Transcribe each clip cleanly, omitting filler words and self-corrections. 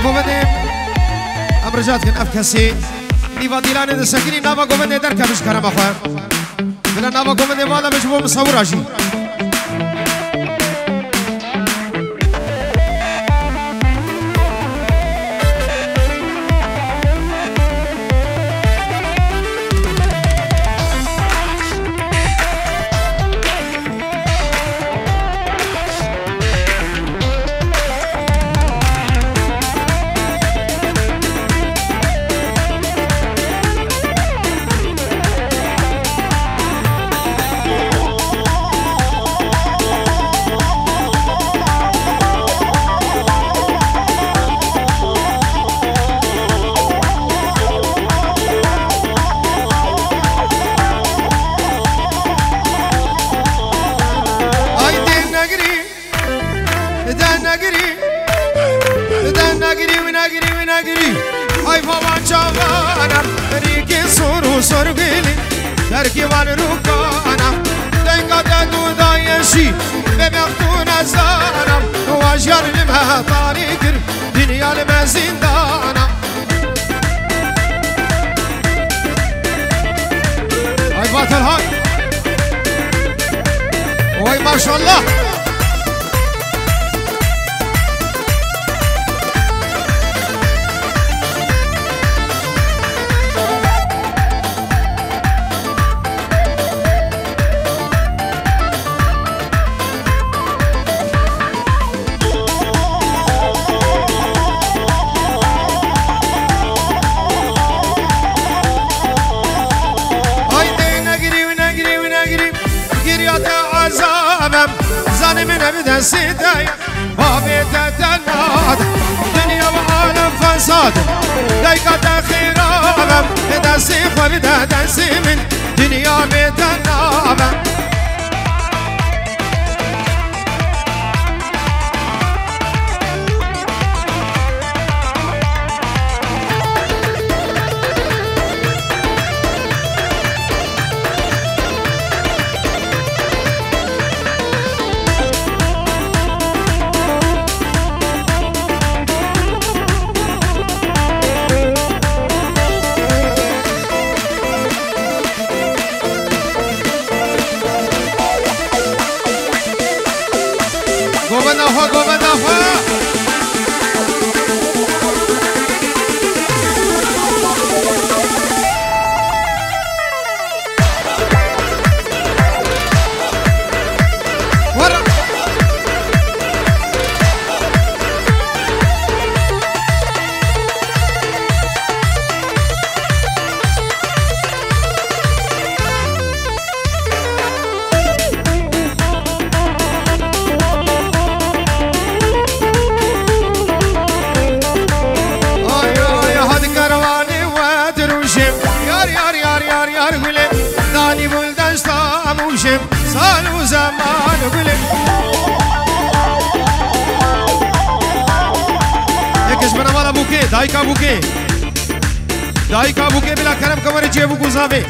گوونده امرجات کن اف کسی نیوا دیلانه ده سکری نوا گوونده در کمش کرم اخواه بلا نوا گوونده مالا بجبو مصور آجی تركيبان روكانا دنقا دادو دايشي ببقتونا زانا واجر لما طاريقر دنيا لما زندانا هاي باطل هاي وهاي ما شاء الله من سيداي بابي تتناد دنيا وعالم فساد دايقة تخيرابم بدا سيخ وبدا دنسي من دنيا بتنابم سالو زمان قلب يكش من مالا بوكي دايكا بوكي دايكا بوكي بلا كلام كمر جيبو گزابه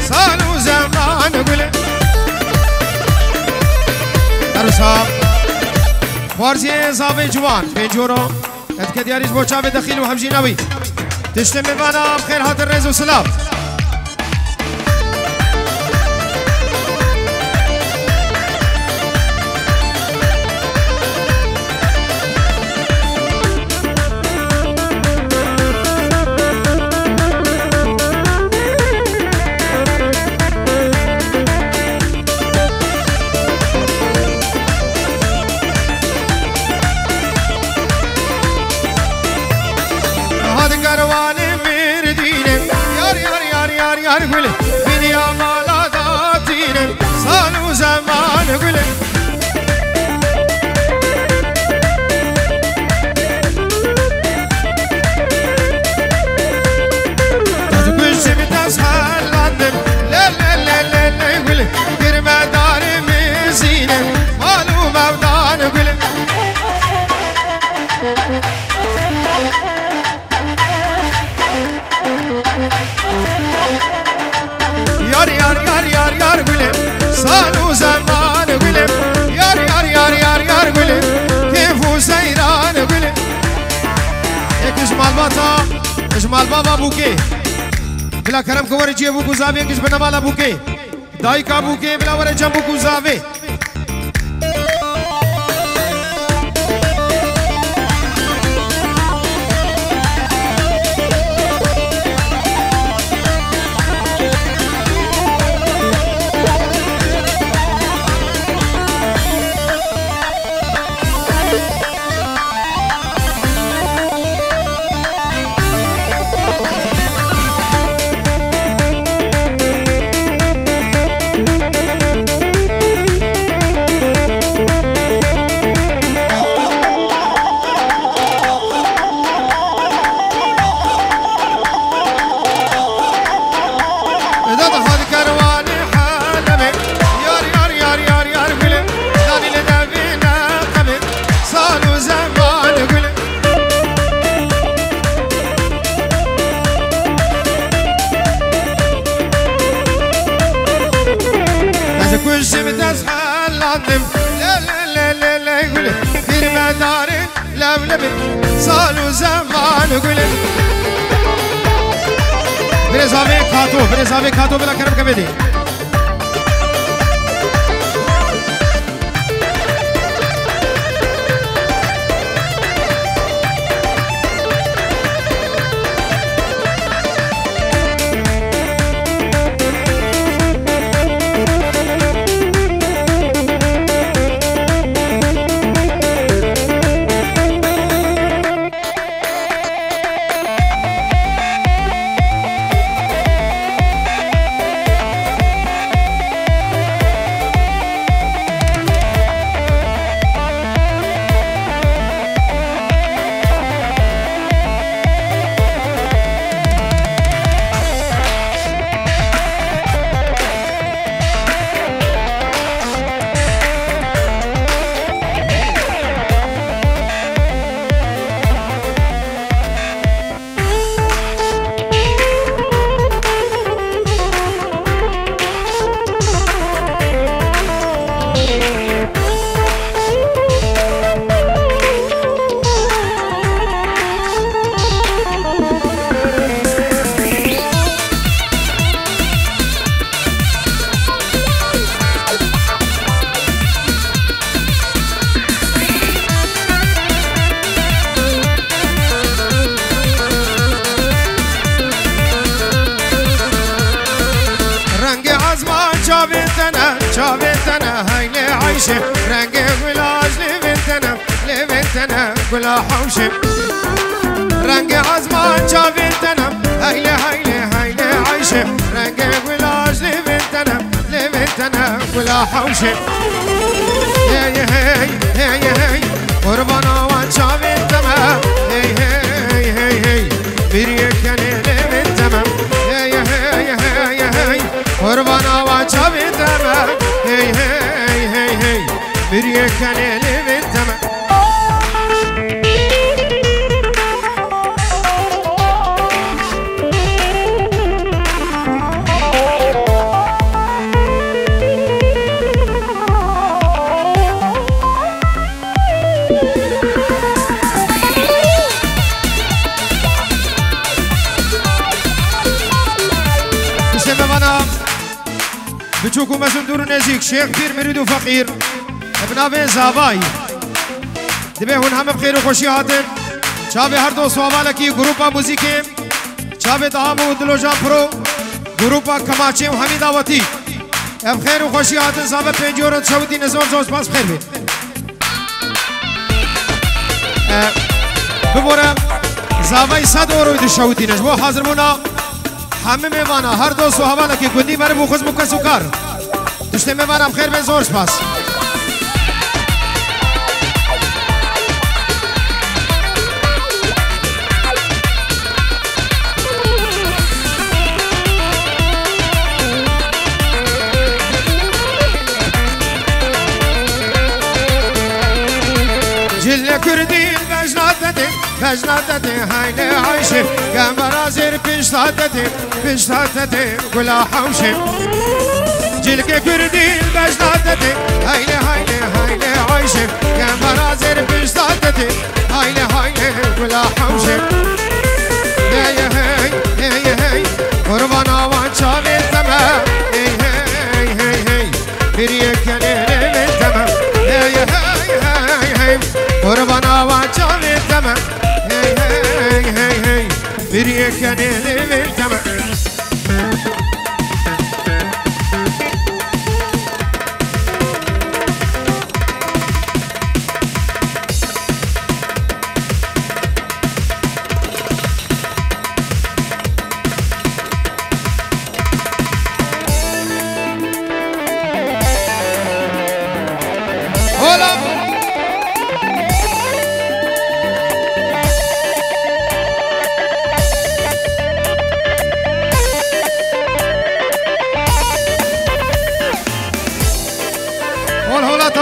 سالو زمان قولي درسا فارزي اضافي جوان بينجورو اتك دياريش بوچا بدخيل وحمجي نوي تشتم ببانا بخير هات الرز وسلام كرواني ميردينه يار يار هاتا اجمال بابا بوكي بلا كرم كوري جي بوكو زافي كش بنمالا بوكي دايكا بوكي بلا وري جم بوكو زافي صالو زمان قولي بريزافي كاتو بلا كرم كبدي شافتنا هاي لعيشة رنق ولاج لبنتنا ولا حوشة رنق عزمان شافتنا هاي لعيشة رنق ولاج لبنتنا ولا حوشة هي هي قربانا وان شافتنا هي بريكني لبنتنا هي قربانا وان شافتنا هي بريكني لبنتنا بچوکو مزون دور نزیک شیخ پیر مرید و فقیر ابناوه زابای دبه هون همه بخیر و خوشی هاتن چاوه هر دو سوالا کی گروپا موزیکی چاوه دهام و دلوجان پرو گروپا کماچه و حمید آواتی بخیر و خوشی هاتن زابه پنجورن شودی نزور زوز پاس بخیر بید ببورم زابای 100 اوروی دی شودی نجبو حاضر مونا همه میوانا هر دو سوالا کی گندی بره بو خوز بکن سکار دشته میوانم خیر به زور سپاس جل کردی بجناتتي هايلي عايشة قمر زير بجناتتي قلا حوشة جلك كردي بجناتتي هايلي عايشة قمر زير بجناتتي هايلي قلا حوشة داوا جامد دمه هی هی هی هی بریه کنه لیل دمه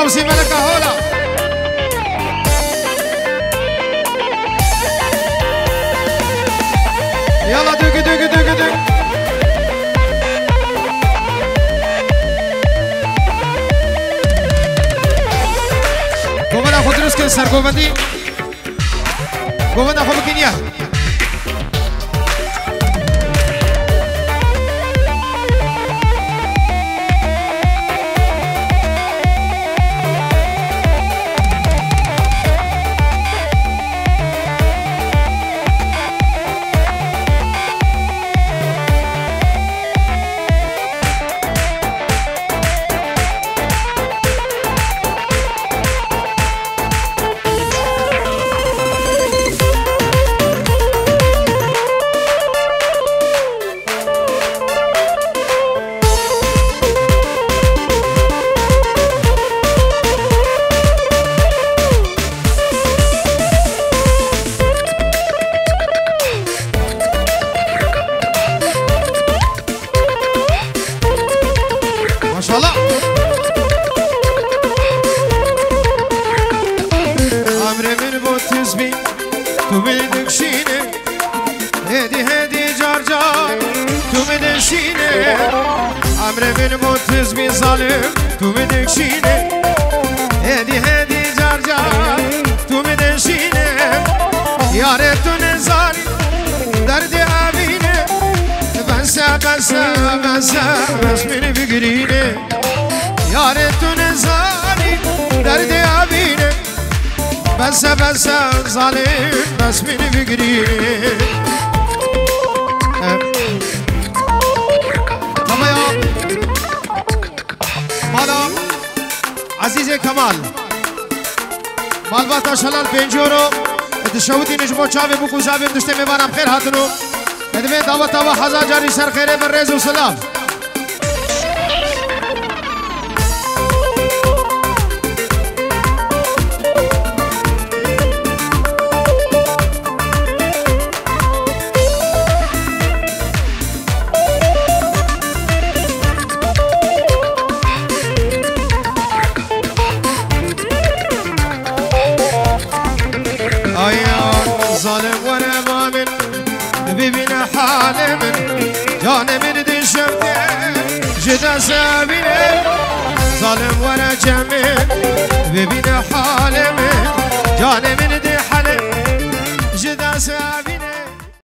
توصي ملكة هولا يلا دق دق دق دق قومنا خود روز کن سر قومندی قومنا خوب کنیا تو بدکشینه هدی هدی جار جار تو بدشینه امر من متز بی ظالم تو بدکشینه هدی هدی جار جار تو بدشینه یاره تو نزاری درد آبینه بسا بسا بسا بس من بگرینه یاره تو نزاری درد آبینه بسا بسا ظالم بس من بگرینه مالا عزیز کمال مالباتا شلال 5 یورو اتشوتی نجمو چاوی بکو زابیم دشته میبارم خیر هاتنو ادوه دعوت و حضا جاری سر خیره بر رز و سلام ظالم ورا مامن ببين حال من جان من دي شفته جدا سابينه ظالم ورا جميل ببين حال من جان من دي حال جدا سابينه